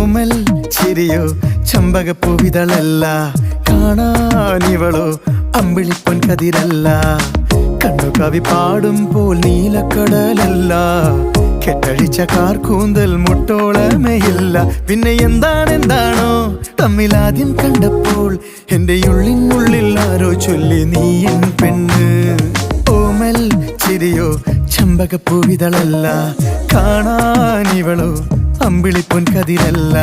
ഓമൽ ചിരിയോ ചമ്പകപ്പൂവിതളല്ല, കാണാനിവളോ അമ്പിളിപ്പൊൻ കതിരല്ല. കണ്ണു കവി പാടുമ്പോൾ നീലക്കടലല്ല, കെട്ടഴിച്ച കാർക്കൂന്തൽ മുട്ടോളമേയില്ല. പിന്നെ എന്താണെന്താണോ തമ്മിലാദ്യം കണ്ടപ്പോൾ എന്റെ ഉള്ളിനുള്ളിൽ ആരോ ചൊല്ലി നീ എൻ പെണ്ണ്. ഓമൽ ചിരിയോ ചമ്പകപ്പൂവിതളല്ല, കാണാനിവളോ അമ്പിളിപ്പൊൻ കതിരല്ല.